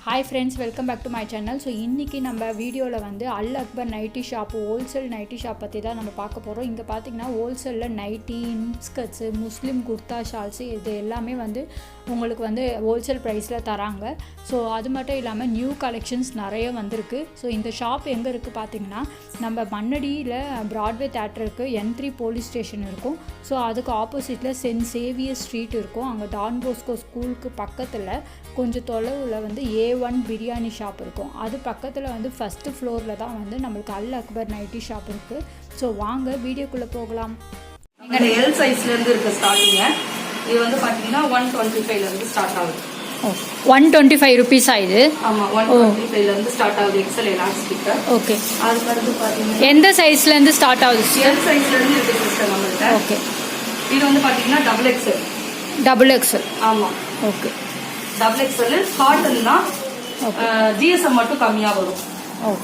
Hi friends, welcome back to my channel. So இன்னைக்கு நம்ம வீடியோல வந்து Al Akbar nighty shop wholesale nighty shop பத்தி தான் நம்ம பார்க்க போறோம். இங்க பாத்தீங்கன்னா ஹோல்சேல்ல nighty, inskirts, Muslim kurta shawls இது எல்லாமே வந்து உங்களுக்கு வந்து ஹோல்சேல் பிரைஸ்ல தராங்க. ஸோ அது மட்டும் இல்லாமல் நியூ கலெக்ஷன்ஸ் நிறைய வந்திருக்கு. ஸோ இந்த ஷாப் எங்கே இருக்குது பார்த்தீங்கன்னா நம்ம மண்ணடியில் பிராட்வே தேட்டருக்கு N3 போலீஸ் ஸ்டேஷன் இருக்கும். ஸோ அதுக்கு ஆப்போசிட்டில் சென்ட் சேவியர் ஸ்ட்ரீட் இருக்கும். அங்கே டான் போஸ்கோ ஸ்கூலுக்கு பக்கத்தில் கொஞ்சம் தொலைவில் வந்து A1 பிரியாணி ஷாப் இருக்கும். அது பக்கத்தில் வந்து ஃபஸ்ட்டு ஃப்ளோரில் தான் வந்து நம்மளுக்கு அல் அக்பர் நைட்டி ஷாப் இருக்குது. ஸோ வாங்க வீடியோக்குள்ளே போகலாம். எங்கள் எல் சைஸ்லேருந்து இருக்குது ஸ்டார்டிங்க. இது வந்து பார்த்தீங்கன்னா 125லேருந்து ஸ்டார்ட் ஆகுது. 125 rupees ஆகுது. ஆமாம், 125லேருந்து ஸ்டார்ட் ஆகுது எக்ஸல் எலாஸ்டிக். ஓகே, அதுக்கடுத்து பார்த்தீங்கன்னா எந்த சைஸ்லேருந்து ஸ்டார்ட் ஆகுது? எல் சைஸ்லேருந்து இருக்குது சிஸ்டர் நம்மள்கிட்ட. ஓகே, இது வந்து பார்த்தீங்கன்னா டபுள் எக்ஸல். Double XL. ஆமாம், ஓகே. டபுள் எக்ஸல் காட்டன் தான். ஜிஎஸ்எம் மட்டும் கம்மியாக வரும்.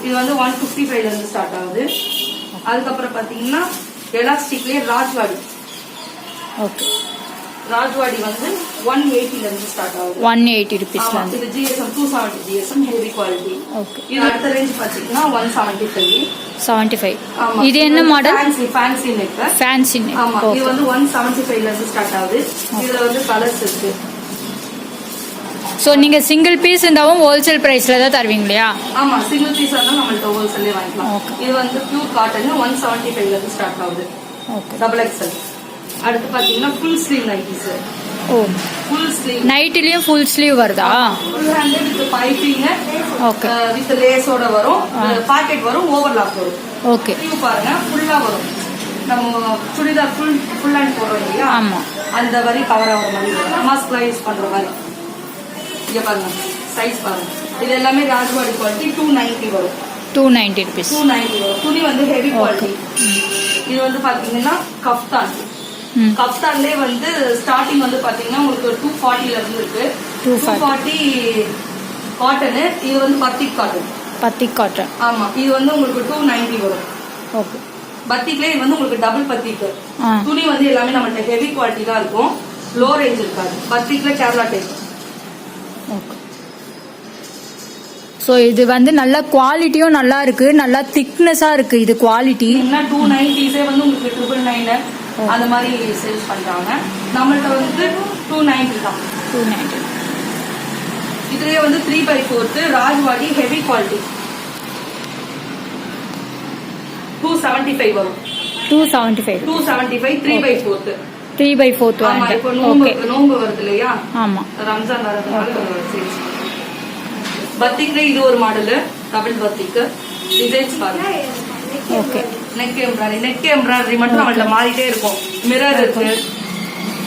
இது வந்து 155லேருந்து ஸ்டார்ட் ஆகுது. அதுக்கப்புறம் பார்த்தீங்கன்னா எலாஸ்டிக்லேயே ராஜ்வாடி. ஓகே, ராஜ்வாடி வந்து 180லேருந்து ஸ்டார்ட் ஆகுது. 180 rupees. இது GSM 270 GSM heavy quality. Okay, இது அடுத்த ரேஞ்ச் பார்த்தீங்கன்னா 175. ஆமா, இது என்ன model? Fancy neck. Fancy neck. ஆமா, இது வந்து 175லேருந்து ஸ்டார்ட் ஆகுது. இதுல வந்து கலர்ஸ் இருக்கு. ஸோ நீங்கள் சிங்கிள் பீஸ் இருந்தாலும் ஹோல்சேல் ப்ரைஸில் தான் தருவீங்க இல்லையா? ஆமா, சிங்கிள் பீஸ் வந்து நம்மள்ட்ட ஹோல்சேல்லே வாங்கிக்கலாம். இது வந்து பியூர் காட்டன் 175லேருந்து ஸ்டார்ட் ஆகுது. Okay, double XL. அடுத்து பார்த்தீங்கன்னா ஃபுல் ஸ்லீவ் நைட்டிஸ். ஓ, ஃபுல் ஸ்லீவ் நைட்டிலையும் ஃபுல் ஸ்லீவ் வருதா? Full hand with piping. Okay, with லேஸோட வரும். பாக்கெட் வரும், ஓவர்லாக் வரும். ஓகே, ஸ்லீவ் பாருங்க ஃபுல்லா வரும். நம்ம சுடிதார் ஃபுல் ஹேண்ட் போடுறோம் இல்லையா? ஆமாம், அந்த வரி கவர் ஆகிற மாதிரி மாஸ்க்லாம் யூஸ் பண்ற மாதிரி. இங்க பாருங்க சைஸ் பாருங்க. இது எல்லாமே ராஜ்வாடி குவாலிட்டி. 290 வரும். 290 வரும். துணி வந்து ஹெவி குவாலிட்டி. இது வந்து பாத்தீங்கன்னா கஃப்தான். கஃப்தான்லயே வந்து ஸ்டார்டிங் வந்து பாத்தீங்கன்னா உங்களுக்கு 240ல இருந்து இருக்கு. 240 காட்டன். இது வந்து பத்திக் காட்டன். ஆமா, இது வந்து உங்களுக்கு 290 வரும். ஓகே, பத்திக்ல இது வந்து உங்களுக்கு டபுள் பத்திக். துணி வந்து எல்லாமே நம்மள்ட்ட ஹெவி குவாலிட்டி தான் இருக்கும். லோ ரேஞ்ச் இருக்காது. பத்திக்ல கேரளா டைப். ஓகே. ஸோ இது வந்து நல்ல குவாலிட்டியும் நல்லா இருக்கு, நல்லா திக்னஸாக இருக்கு. இது குவாலிட்டி 290 வந்து உங்களுக்கு 999 அந்த மாதிரி சேல்ஸ் பண்றாங்க. நம்மள்ட்ட வந்து 290 தான். 290. இதுலயே வந்து 3/4 ராஜ்வாடி ஹெவி குவாலிட்டி 275 வரும். 275 3/4. 3/4. ஆமா, இப்போ நோம்பு வருது இல்லையா? ஆமா, ரம்ஜான் வரதுனால சேல்ஸ். பத்திக்ல இது ஒரு மாடல். டபுள் பத்திக். டிசைன்ஸ் பாருங்க. ஓகே, நெக் எம்ப்ராய்டரி மட்டும் நம்மள்ட்ட மாறிட்டே இருக்கும். மிரர் இருக்கு.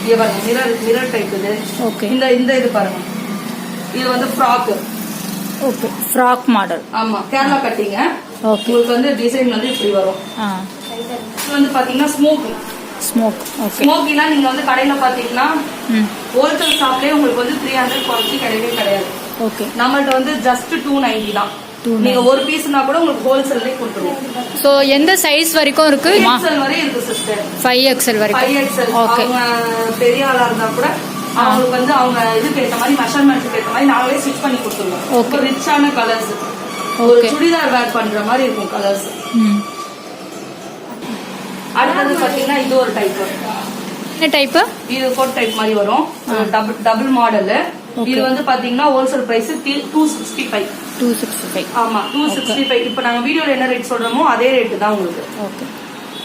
இங்க பாருங்க, மிரர் டைப் இது. ஓகே, இந்த இது பாருங்க. இது வந்து ஃப்ராக். Okay, frock model. ஆமா, கேரளா கட்டிங்க. ஓகே, உங்களுக்கு வந்து டிசைன் வந்து இப்படி வரும். இது வந்து பாத்தீங்கன்னா ஸ்மோக். ஓகே, ஸ்மோக்கினா நீங்க வந்து கடையில பாத்தீங்கன்னா ஹோல்சேல் ஷாப்லயே உங்களுக்கு வந்து 300 குவாலிட்டி கிடையவே கிடையாது. ஓகே, நம்மள்ட்ட வந்து ஜஸ்ட் 290 தான். நீங்க ஒரு பீஸ்னா கூட உங்களுக்கு ஹோல்சேல்லே கொடுத்துருவோம். சோ எந்த சைஸ் வரைக்கும் இருக்கு? 5XL வரை இருக்கு சிஸ்டர். 5XL வரைக்கும். 5XL. ஓகே, அவங்க பெரிய ஆளா இருந்தா கூட அவங்களுக்கு வந்து அவங்க இதுக்கு ஏற்ற மாதிரி மெஷர்மெண்ட்க்கு ஏற்ற மாதிரி நாங்களே ஸ்டிச் பண்ணி கொடுத்துருவோம். ஓகே, ரிச்சான கலர்ஸ். ஒரு சுடிதார் வேர் பண்ற மாதிரி இருக்கும் கலர்ஸ். அடுத்தது பாத்தீங்கன்னா இது ஒரு டைப். என்ன டைப்? இது கோட் டைப் மாதிரி வரும். Double model. இது வந்து பாத்தீங்கன்னா ஹோல்சேல் பிரைஸ் 265. ஆமா, 265. இப்ப நாங்க வீடியோல என்ன ரேட் சொல்றோமோ அதே ரேட் தான் உங்களுக்கு. ஓகே,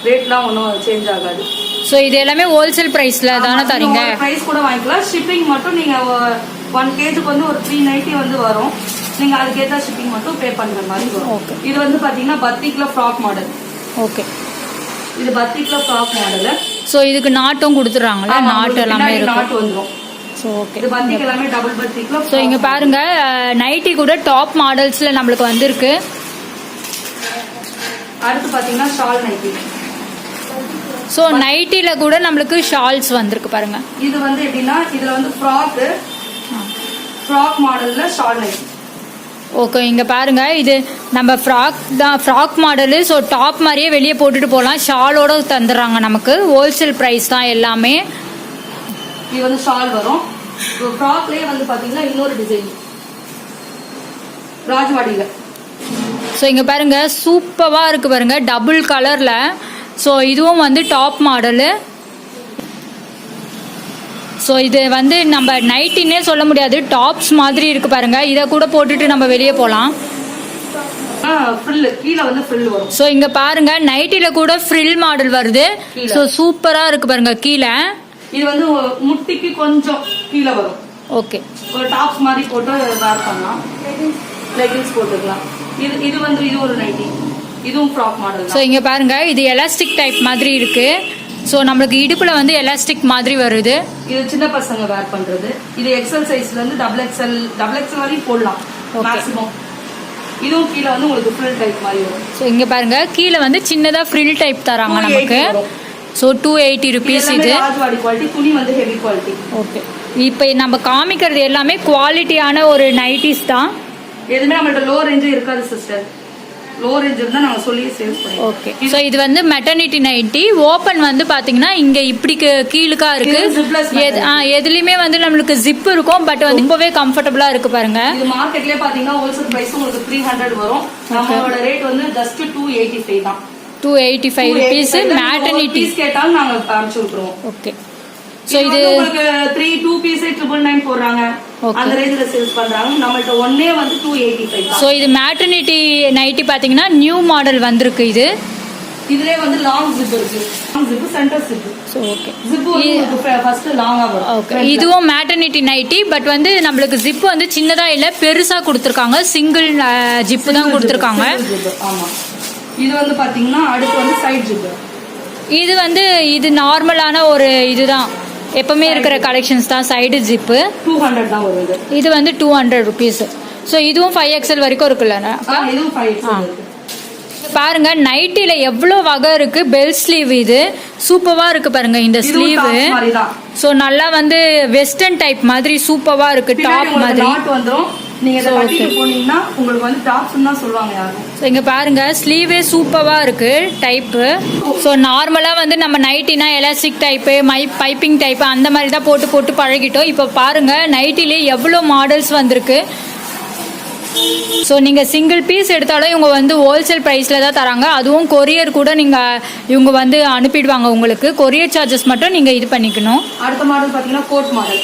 ரேட்லாம் ஒன்றும் சேஞ்ச் ஆகாது. சோ இது எல்லாமே ஹோல்சேல் பிரைஸ்ல தான தரீங்க? பிரைஸ் கூட வாங்கிக்கலாம். ஷிப்பிங் மட்டும் நீங்க 1 kgக்கு வந்து ஒரு 390 வந்து வரும். நீங்க அதுக்கேற்ற ஷிப்பிங் மட்டும் பே பண்ற மாதிரி வரும். இது வந்து பாத்தீங்கன்னா பத்திக்ல ஃப்ராக் மாடல். ஓகே, இது பத்திக்ல ஃப்ராக் மாடல். சோ இதுக்கு நாட்டும் கொடுத்துறாங்கல? நாட் எல்லாமே இருக்கு. நாட் வந்துரும். சோ ஓகே, இது பத்திக் எல்லாமே டபுள் பத்திக்ல. சோ இங்க பாருங்க, நைட்டி கூட டாப் மாடல்ஸ்ல நமக்கு வந்திருக்கு. அடுத்து பாத்தீங்கன்னா ஷால் நைட்டி. சோ நைட்டில கூட நமக்கு ஷால்ஸ் வந்திருக்கு பாருங்க. இது வந்து எப்படின்னா இதுல வந்து ஃப்ராக் மாடல்ல ஷால் நைட்டி. ஓகே, இங்க பாருங்க, இது நம்ம ஃப்ராக் மாடலு. ஸோ டாப் மாதிரியே வெளியே போட்டுட்டு போகலாம். ஷாலோட தந்துடுறாங்க நமக்கு. ஹோல்சேல் ப்ரைஸ் தான் எல்லாமே. இது வந்து ஷால் வரும். ஃப்ராக்லயே வந்து பாத்தீங்கன்னா இன்னொரு டிசைன். ராஜ்வாடியில. ஸோ இங்கே பாருங்க சூப்பராக இருக்குது பாருங்க, டபுள் கலரில். ஸோ இதுவும் வந்து டாப் மாடலு. ஸோ இது வந்து நம்ம நைட்டின்னே சொல்ல முடியாது, டாப்ஸ் மாதிரி இருக்குது பாருங்க. இதை கூட போட்டுட்டு நம்ம வெளியே போகலாம். கீழே வந்து ஃப்ரில் வரும். ஸோ இங்கே பாருங்க நைட்டியில் கூட ஃப்ரில் மாடல் வருது. ஸோ சூப்பராக இருக்குது பாருங்க. கீழே இது வந்து முட்டிக்கு கொஞ்சம் கீழே வரும். ஓகே, ஒரு டாப்ஸ் மாதிரி போட்டு வேர் பண்ணலாம், லெகின்ஸ் போட்டுக்கலாம். இது வந்து இது ஒரு நைட்டி, இதுவும் ஃப்ராக் மாடல். ஸோ இங்கே பாருங்க இது எலாஸ்டிக் டைப் மாதிரி இருக்கு. ஸோ நம்மளுக்கு இடுப்புல வந்து எலாஸ்டிக் மாதிரி வருது. இது சின்ன பசங்க வேர் பண்றது. இது எக்ஸல் சைஸ்ல இருந்து டபுள் எக்ஸல் வரையும் போடலாம் மேக்ஸிமம். இதுவும் கீழே வந்து உங்களுக்கு ஃப்ரில் டைப் மாதிரி வரும். ஸோ இங்கே பாருங்க கீழே வந்து சின்னதாக ஃப்ரில் டைப் தராங்க நமக்கு. ஸோ 280 rupees இது. ராஜ்வாடி குவாலிட்டி, துணி வந்து ஹெவி குவாலிட்டி. ஓகே, இப்போ நம்ம காமிக்கிறது எல்லாமே குவாலிட்டியான ஒரு நைட்டிஸ் தான். எதுவுமே நம்மள்ட்ட லோ ரேஞ்சே இருக்காது சிஸ்டர். லோ ரேஞ்ச் இருந்தால் நாங்கள் சொல்லி சேல்ஸ் பண்ணுவோம். ஓகே, ஸோ இது வந்து மெட்டர்னிட்டி நைட்டி. ஓப்பன் வந்து பார்த்தீங்கன்னா இங்கே இப்படி கீழுக்கா இருக்கு. எதுலையுமே வந்து நம்மளுக்கு ஜிப் இருக்கும், பட் வந்து ரொம்பவே கம்ஃபர்டபுளாக இருக்கு பாருங்க. இது மார்க்கெட்லேயே பார்த்தீங்கன்னா ஹோல்சேல் ப்ரைஸ் உங்களுக்கு 300 வரும். நம்மளோட ரேட் வந்து ஜஸ்ட் 285 தான். 285 rupees மேட்டர்னிட்டி கேட்டாலும் நாங்க அனுப்பிச்சு விட்டுருவோம். ஓகே, சோ இது உங்களுக்கு 2 பீஸ் 999 போடுறாங்க, அந்த ரேஞ்சில சேல்ஸ் பண்றாங்க. நம்மள்ட்ட ஒண்ணே வந்து 285 தான். சோ இது மேட்டர்னிட்டி நைட்டி பாத்தீங்கன்னா நியூ மாடல் வந்திருக்கு. இதுலயே வந்து லாங் ஜிப் இருக்கு, long zip centre zip. So okay, zip வந்து ஃபர்ஸ்ட் லாங்கா வரும். ஓகே, இதுவும் மேட்டர்னிட்டி நைட்டி, பட் வந்து நம்மளுக்கு ஜிப் வந்து சின்னதா இல்ல பெருசா கொடுத்திருக்காங்க. சிங்கிள் ஜிப் தான் கொடுத்திருக்காங்க. ஆமா, இது வந்து பாத்தீங்கன்னா அடுத்து வந்து சைடு ஜிப். இது வந்து இது நார்மலான ஒரு இதுதான், எப்பவுமே இருக்கிற கலெக்ஷன்ஸ் தான். சைடு ஜிப்பு 200 தான் வருது. இது வந்து 200 rupees. ஸோ இதுவும் 5XL வரைக்கும் இருக்குல்ல? இதுவும் 5XL இருக்கு. பாருங்க நைட்டில எவ்வளோ வகை இருக்கு. பெல் ஸ்லீவ் இது சூப்பரா இருக்கு பாருங்க. இந்த ஸ்லீவ் ஸோ நல்லா வந்து வெஸ்டர்ன் டைப் மாதிரி சூப்பரா இருக்கு. டாப் மாதிரி வந்துரும். நீங்க இத கட்டிட்டு போனீங்கன்னா உங்களுக்கு வந்து டாப்ஸ் தான் சொல்வாங்க யாரும். ஸோ இங்க பாருங்க ஸ்லீவே சூப்பரா இருக்கு டைப். ஸோ நார்மலா வந்து நம்ம நைட்டினா எலாஸ்டிக் டைப்பு, பைப்பிங் டைப்பு அந்த மாதிரி தான் போட்டு போட்டு பழகிட்டோம். இப்போ பாருங்க நைட்டிலே எவ்வளோ மாடல்ஸ் வந்திருக்கு. ஸோ நீங்கள் சிங்கிள் பீஸ் எடுத்தாலும் இவங்க வந்து ஹோல்சேல் ப்ரைஸில் தான் தராங்க. அதுவும் கொரியர் கூட நீங்கள் இவங்க வந்து அனுப்பிடுவாங்க உங்களுக்கு. கொரியர் சார்ஜஸ் மட்டும் நீங்கள் இது பண்ணிக்கணும். அடுத்த மாடல் பார்த்தீங்கன்னா கோட் மாடல்.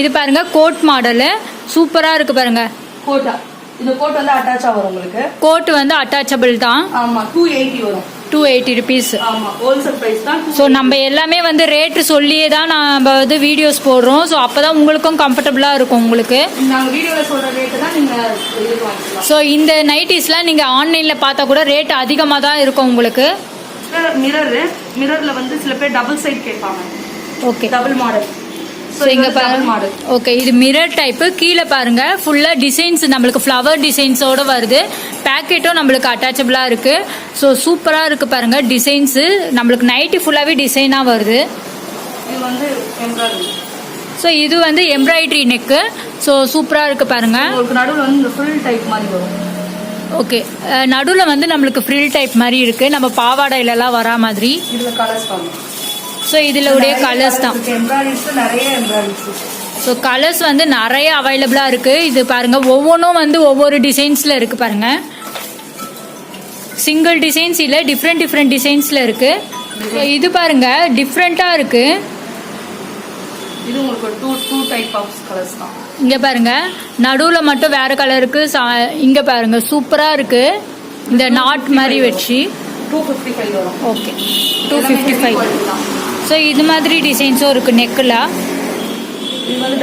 இது பாருங்க கோட் மாடலு சூப்பராக இருக்குது பாருங்க. கோட்டா இந்த கோட் வந்து அட்டாச்சா வரும் உங்களுக்கு. கோட் வந்து அட்டாச்சபிள் தான். ஆமா, 280 வரும். 280 rupees. ஆமா, ஹோல்சேல் பிரைஸ் தான். ஸோ நம்ம எல்லாமே வந்து ரேட்டு சொல்லியே தான் நம்ம வந்து வீடியோஸ் போடுறோம். ஸோ அப்பதான் உங்களுக்கும் கம்ஃபர்டபுளாக இருக்கும் உங்களுக்கு. நாங்கள் வீடியோவில் சொல்கிற ரேட்டு தான் நீங்கள் இது வாங்கிக்கலாம். ஸோ இந்த நைட்டிஸ்லாம் நீங்கள் ஆன்லைனில் பார்த்தா கூட ரேட் அதிகமாக தான் இருக்கும் உங்களுக்கு. மிரரில் வந்து சில பேர் டபுள் சைட் கேட்பாங்க. Okay, double model. ஸோ இங்கே பாருங்க. ஓகே, இது மிரர் டைப்பு. கீழே பாருங்க ஃபுல்லாக டிசைன்ஸ் நம்மளுக்கு ஃப்ளவர் டிசைன்ஸோடு வருது. பேக்கெட்டும் நம்மளுக்கு அட்டாச்சபிளாக இருக்குது. ஸோ சூப்பராக இருக்குது பாருங்க டிசைன்ஸு. நம்மளுக்கு நைட்டி ஃபுல்லாகவே டிசைனாக வருது. இது வந்து எம்ப்ராய்டரி. ஸோ இது வந்து எம்ப்ராய்டரி நெக்கு. ஸோ சூப்பராக இருக்குது பாருங்க. உங்களுக்கு நடுவில் வந்து ஃபுல் டைப் மாதிரி வரும். ஓகே, நடுவில் வந்து நம்மளுக்கு ஃப்ரில் டைப் மாதிரி இருக்குது, நம்ம பாவாடையிலலாம் வரா மாதிரி. இதில் கலர்ஸ் பாருங்க. ஸோ இதில் உடைய கலர்ஸ் தான். ஸோ கலர்ஸ் வந்து நிறைய அவைலபிளாக இருக்குது. இது பாருங்கள் ஒவ்வொன்றும் வந்து ஒவ்வொரு டிசைன்ஸில் இருக்குது பாருங்கள். சிங்கிள் டிசைன்ஸ் இல்லை, டிஃப்ரெண்ட் டிசைன்ஸில் இருக்குது. ஸோ இது பாருங்கள் டிஃப்ரெண்ட்டாக இருக்குது. இது உங்களுக்கு டூ டைப் ஆஃப் கலர்ஸ் தான். இங்கே பாருங்கள் நடுவில் மட்டும் வேறு கலருக்கு. இங்கே பாருங்கள் சூப்பராக இருக்குது. இந்த நாட் மாதிரி வச்சு 255 வரும். ஓகே, 255. ஸோ இது மாதிரி டிசைன்ஸும் இருக்குது நெக்கில். இது வந்து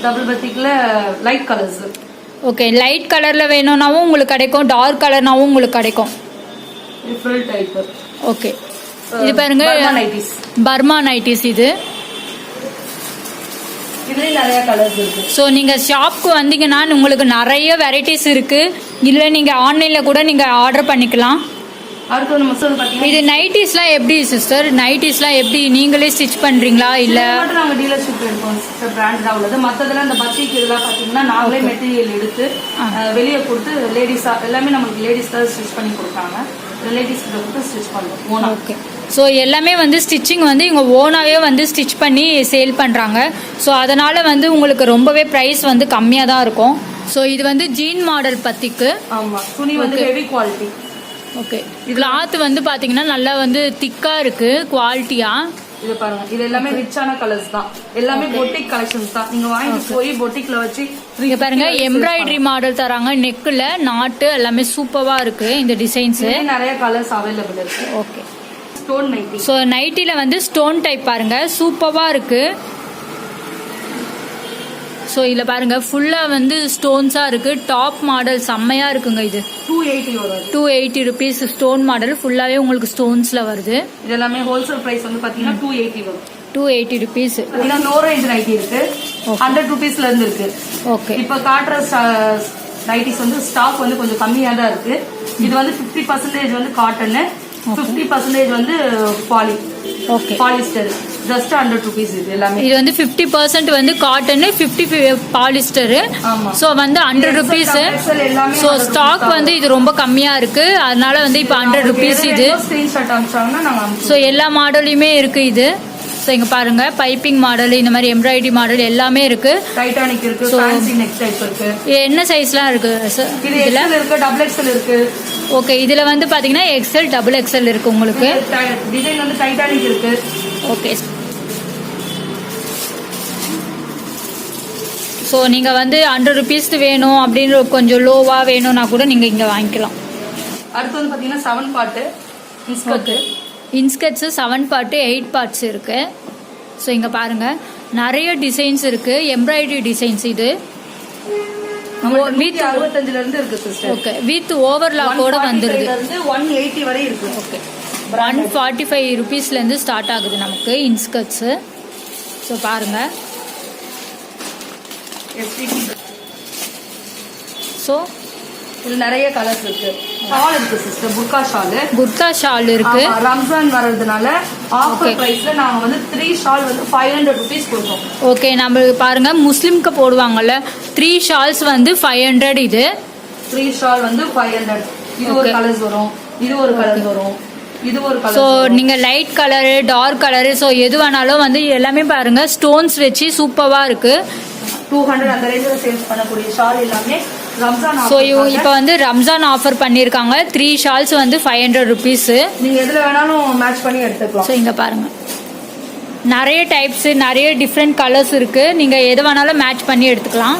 டபுள் பத்திக்கில் லைட் கலர்ஸ். ஓகே, லைட் கலரில் வேணும்னாவும் உங்களுக்கு கிடைக்கும், டார்க் கலர்னாவும் உங்களுக்கு கிடைக்கும். Full type. ஓகே, இது பாருங்க பர்மா நைட்டிஸ். இதுலேயும் நிறைய கலர்ஸ் இருக்கு. ஸோ நீங்கள் ஷாப்க்கு வந்தீங்கன்னா உங்களுக்கு நிறைய வெரைட்டிஸ் இருக்குது. இல்லை நீங்கள் ஆன்லைனில் கூட நீங்கள் ஆர்டர் பண்ணிக்கலாம். அடுத்து நம்ம பார்த்தீங்கன்னா இது நைட்டிஸ்லாம் எப்படி சிஸ்டர்? நைட்டிஸ்லாம் எப்படி நீங்களே ஸ்டிச் பண்ணுறீங்களா? இல்லை நாங்கள் டீலர்ஷிப் எடுப்போம் சிஸ்டர். பிராண்டடாக உள்ளது. மற்றதெல்லாம் இந்த பத்திக்கு இதெல்லாம் பார்த்தீங்கன்னா நாங்களே மெட்டீரியல் எடுத்து வெளியே கொடுத்து லேடிஸாக எல்லாமே நமக்கு லேடிஸ் தான் ஸ்டிச் பண்ணி கொடுத்தாங்க. ரிலேட்டிவ்ஸ் கொடுத்து ஸ்டிச் பண்ணுவோம். ஓகே, ஸோ எல்லாமே வந்து ஸ்டிச்சிங் வந்து இவங்க ஓனாகவே வந்து ஸ்டிச் பண்ணி சேல் பண்ணுறாங்க. ஸோ அதனால் வந்து உங்களுக்கு ரொம்பவே ப்ரைஸ் வந்து கம்மியாக தான் இருக்கும். ஸோ இது வந்து ஜீன் மாடல் பத்திக்கு. ஆமா, துணி வந்து ஹெவி குவாலிட்டி. ஓகே, கிளாத் வந்து பாத்தீங்கன்னா நல்லா வந்து திக்கா இருக்கு குவாலிட்டியா. இது பாருங்க, இது எல்லாமே ரிச்சான கலர்ஸ் தான், எல்லாமே பொட்டிக் கலெக்ஷன்ஸ் தான். நீங்க வாங்கிட்டு போய் பொட்டிக்ல வச்சு இங்க பாருங்க எம்ப்ராய்டரி மாடல் தராங்க, நெக்ல நாட்டு எல்லாமே சூப்பரா இருக்கு இந்த டிசைன்ஸ். நிறைய கலர்ஸ் அவைலபிள் இருக்கு. Okay, stone nightie. ஸோ நைட்டில வந்து ஸ்டோன் டைப் பாருங்க சூப்பரா இருக்கு. ஸோ இதில் பாருங்க ஃபுல்லா வந்து ஸ்டோன்ஸா இருக்கு. டாப் மாடல் செம்மையா இருக்குங்க. இது 280 வரும். 280 ருபீஸ் ஸ்டோன் மாடல் ஃபுல்லாவே உங்களுக்கு ஸ்டோன்ஸ்ல வருது. இது எல்லாமே ஹோல்சேல் பிரைஸ் வந்து பாத்தீங்கன்னா 280 வரும். 280 ருபீஸ். இதெல்லாம் லோ ரேஞ்ச் நைட்டி இருக்கு, 100 ருபீஸ்ல இருந்து இருக்கு. ஓகே, இப்ப காட்டுற நைட்டிஸ் வந்து ஸ்டாக் வந்து கொஞ்சம் கம்மியா தான் இருக்கு. இது வந்து 50% வந்து காட்டன், 50% வந்து பாலிஸ்டர். Just 100 rupees. இது எல்லாமே இது வந்து 50% வந்து காட்டன், 50 பாலிஸ்டர். ஸோ வந்து 100 ருபீஸ். ஸோ ஸ்டாக் வந்து இது ரொம்ப கம்மியா இருக்கு, அதனால வந்து இப்போ 100 ருபீஸ் இது. ஸ்கிரீன்ஷாட் அனுப்பிச்சாங்கன்னா நாங்க. ஸோ எல்லா மாடலுமே இருக்கு இது. ஸோ இங்க பாருங்க பைப்பிங் மாடல், இந்த மாதிரி எம்ப்ராய்டரி மாடல் எல்லாமே இருக்கு. டைட்டானிக் இருக்கு, ஃபேன்சி நெக் டைப் இருக்கு. என்ன சைஸ்லாம் இருக்கு இதுல? இருக்கு டபுள் எக்ஸ்எல் இருக்கு. ஓகே, இதுல வந்து பாத்தீங்கன்னா எக்ஸ்எல் டபுள் எக்ஸ்எல் இருக்கு உங்களுக்கு. டிசைன் வந்து டைட்டானிக் இருக்கு. ஓகே, ஸோ நீங்கள் வந்து 100 ருபீஸ் வேணும் அப்படின்னு கொஞ்சம் லோவாக வேணும்னா கூட நீங்கள் இங்கே வாங்கிக்கலாம். அடுத்து வந்து பார்த்தீங்கன்னா 7 பார்ட்டு இன்ஸ்கர்ட். இன்ஸ்கர்ட்ஸு 7 பார்ட்டு 8 பார்ட்ஸ் இருக்கு. ஸோ இங்கே பாருங்கள் நிறைய டிசைன்ஸ் இருக்கு, எம்ப்ராய்டரி டிசைன்ஸ். இது வித் 65 இருந்து இருக்கு சிஸ்டர். ஓகே, வித் ஓவர்லாக்கோட வந்துருது. 180 வரை இருக்கு. ஓகே, 145 ருபீஸ்லேருந்து ஸ்டார்ட் ஆகுது நமக்கு இன்ஸ்கர்ட்ஸு. ஸோ பாருங்கள். ஸோ இதுல நிறைய கலர்ஸ் இருக்கு. ஷால் இருக்கு சிஸ்டர், புர்கா ஷால் இருக்கு. ரம்ஜான் வர்றதுனால ஆஃபர் பிரைஸ்ல நாங்க வந்து 3 ஷால் வந்து 500 ருபீஸ் கொடுப்போம். ஓகே, நம்ம பாருங்க முஸ்லிம்க்கு போடுவாங்கல்ல 3 ஷால்ஸ் வந்து 500. இது 3 ஷால் வந்து 500. இது ஒரு கலர்ஸ் வரும், இது ஒரு கலர் வரும், இது ஒரு கலர். ஸோ நீங்க light colour, dark colour, so எது வேணாலும் வந்து எல்லாமே பாருங்க ஸ்டோன்ஸ் வச்சு சூப்பரா இருக்கு. 200 அந்த ரேஞ்சில சேல்ஸ் பண்ணக்கூடிய ஷால் எல்லாமே ரம்ஜான் ஆஃபர். ஸோ இப்போ வந்து ரம்ஜான் ஆஃபர் பண்ணிருக்காங்க. 3 ஷால்ஸ் வந்து 500 ருபீஸ். நீங்க எதுல வேணாலும் மேட்ச் பண்ணி எடுத்துக்கலாம். ஸோ இங்க பாருங்க நிறைய டைப்ஸ், நிறைய டிஃப்ரெண்ட் கலர்ஸ் இருக்கு, நீங்க எது வேணாலும் மேட்ச் பண்ணி எடுத்துக்கலாம்.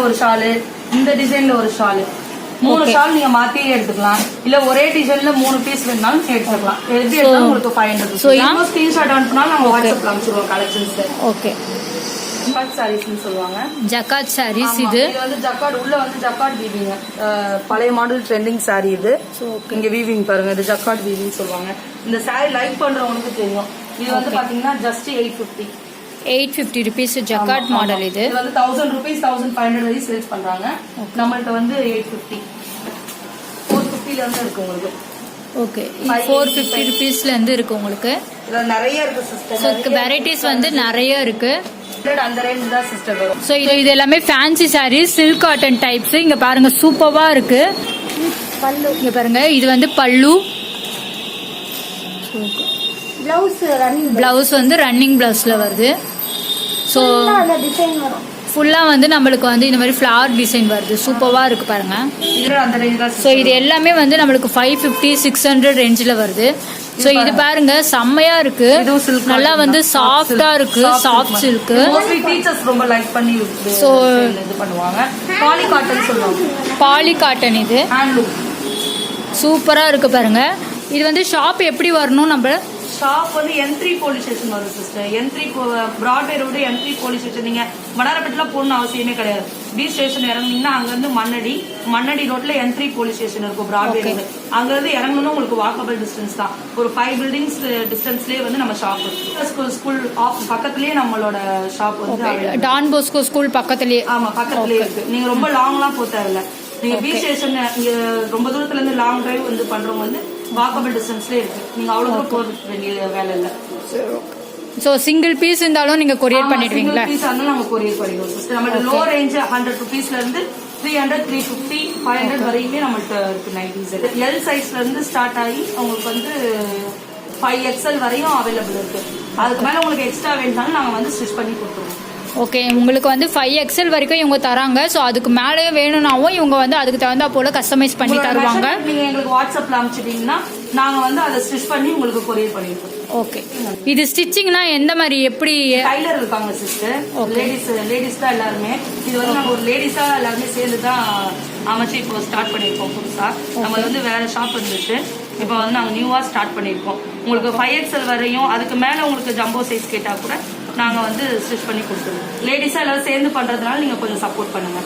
ஒரு ஷாலு, இந்த டிசைன்ல ஒரு ஷாலு, 3 ஷால் நீங்க மாத்தி எடுத்துக்கலாம். இல்ல ஒரே டிசைன்ல 3 பீஸ் வேணாலும் எடுத்துக்கலாம். எப்படி எடுத்தாலும் உங்களுக்கு 500. ஸோ இன்னும் ஸ்கிரீன்ஷாட் அனுப்புனாலும் நாங்க வாட்ஸ்அப்ல அனுப்பிச்சிடுவோம் கலெக்ஷன்ஸ். ஓகே, ஜக்காட் சாரீஸ்னு சொல்லுவாங்க. ஜக்காட் சாரீஸ். இது வந்து ஜக்காட், உள்ள வந்து ஜக்காட் வீவிங், பழைய மாடல் ட்ரெண்டிங் சாரி இது. இங்க வீவிங் பாருங்க, இது ஜக்காட் வீவிங் சொல்லுவாங்க. இந்த சாரி லைக் பண்றவங்களுக்கு தெரியும். இது வந்து பாத்தீங்கன்னா ஜஸ்ட் 850 ருபீஸ் ஜக்காட் மாடல். இது வந்து 1000 ருபீஸ் 1500 வரை சேல்ஸ் பண்றாங்க. நம்மள்ட்ட வந்து 850, 450 ல இருந்து இருக்கு உங்களுக்கு. ஓகே, 450 ருபீஸ்ல இருந்து இருக்கு உங்களுக்கு. இதுல நிறைய இருக்கு சிஸ்டர், வெரைட்டிஸ் வந்து நிறைய இருக்கு. அந்த ரேஞ்ச் தான் சிஸ்டர் வரும். ஸோ இது எல்லாமே fancy sarees, silk cotton types. இங்க பாருங்க சூப்பரா இருக்கு. இங்க பாருங்க இது வந்து பல்லு. பிளவுஸ் வந்து ரன்னிங் பிளவுஸ்ல வருது. ஸோ ஃபுல்லா வந்து நம்மளுக்கு வந்து இந்த மாதிரி ஃபிளவர் டிசைன் வருது, சூப்பரா இருக்கு பாருங்க. ஸோ இது எல்லாமே வந்து நம்மளுக்கு 550, 600 ரேஞ்சில் வருது. ஸோ இது பாருங்க செம்மையா இருக்கு, நல்லா வந்து சாஃப்டா இருக்கு, சாஃப்ட் சில்க். டீச்சர்ஸ் ரொம்ப லைக் பண்ணி ஸோ இது பண்ணுவாங்க. பாலி காட்டன் சொல்லுவாங்க. பாலி காட்டன் இது சூப்பரா இருக்கு பாருங்க. இது வந்து ஷாப் எப்படி வரணும்? நம்ம ஷாப் வந்து N3 போலீஸ் ஸ்டேஷன் வரும் sister. N3 Broadway road N3 police station. நீங்க வடாரப்பேட்டில போகணும்னு அவசியமே கிடையாது. பி ஸ்டேஷன் இறங்குனீங்கன்னா அங்க இருந்து மண்ணடி ரோட்ல N3 போலீஸ் ஸ்டேஷன் இருக்கும், பிராட்வே ரோடு. அங்க இருந்து இறங்கணும்னா உங்களுக்கு வாக்கபிள் டிஸ்டன்ஸ் தான். ஒரு 5 பில்டிங்ஸ் டிஸ்டன்ஸ்லயே வந்து நம்ம ஷாப் இருக்கு. ஸ்கூல் பக்கத்துலயே நம்மளோட ஷாப் வந்து டான் போஸ்கோ ஸ்கூல் பக்கத்துலயே. ஆமா, பக்கத்துலயே இருக்கு. நீங்க ரொம்ப லாங்லாம் போக தேவையில்ல. நீங்க பி ஸ்டேஷன் இங்க ரொம்ப தூரத்துல இருந்து லாங் டிரைவ் வந்து பண்றவங்க வந்து வாக்கபிள் டிஸ்டன்ஸ்லயே இருக்கு. நீங்க அவ்வளவு தூரம் போக வேண்டிய வேலை இல்ல. சோ சிங்கிள் பீஸ் இருந்தாலும் நீங்க கொரியர் பண்ணிடுவீங்களா? பீஸ் இருந்தாலும் நம்ம கொரியர் பண்ணிடுவோம் சிஸ்டர். நம்ம லோ ரேஞ்ச் 100 ருபீஸ்ல இருந்து 300, 350, 500 வரையுமே நம்மள்ட்ட இருக்கு நைட்டிஸ். எல் சைஸ்ல இருந்து ஸ்டார்ட் ஆகி உங்களுக்கு வந்து 5XL வரையும் அவைலபிள் இருக்கு. அதுக்கு மேல உங்களுக்கு எக்ஸ்ட்ரா வேணும்னாலும் நாங்க வந்து ஸ்டிச் பண்ணி கொடுத்துருவோம். ஓகே, உங்களுக்கு வந்து 5XL வரைக்கும் இவங்க தராங்க. ஸோ அதுக்கு மேலேயே வேணும்னாவும் இவங்க வந்து அதுக்கு தகுந்தா போல கஸ்டமைஸ் பண்ணி தருவாங்க. நீங்க எங்களுக்கு வாட்ஸ்அப்ல அனுப்பிச்சிட்டீங்கன்னா நாங்க வந்து அதை ஸ்டிச் பண்ணி உங்களுக்கு கொரியர் பண்ணிருக்கோம். ஓகே, இது ஸ்டிச்சிங்னா எந்த மாதிரி எப்படி? டைலர் இருக்காங்க சிஸ்டர், லேடிஸ் தான் எல்லாருமே. இது வந்து நாங்க ஒரு லேடிஸா எல்லாருமே சேர்ந்து தான் அமைச்சு இப்போ ஸ்டார்ட் பண்ணிருக்கோம் புதுசா. நம்ம வந்து வேற ஷாப் இருந்துச்சு, இப்போ வந்து நாங்க நியூவா ஸ்டார்ட் பண்ணிருக்கோம். உங்களுக்கு 5XL வரையும் அதுக்கு மேல உங்களுக்கு ஜம்போ சைஸ் கேட்டா கூட நாங்க வந்து ஸ்டிச் பண்ணி கொடுத்துருவோம். லேடிஸா எல்லாரும் சேர்ந்து பண்றதுனால நீங்க கொஞ்சம் சப்போர்ட் பண்ணுங்க.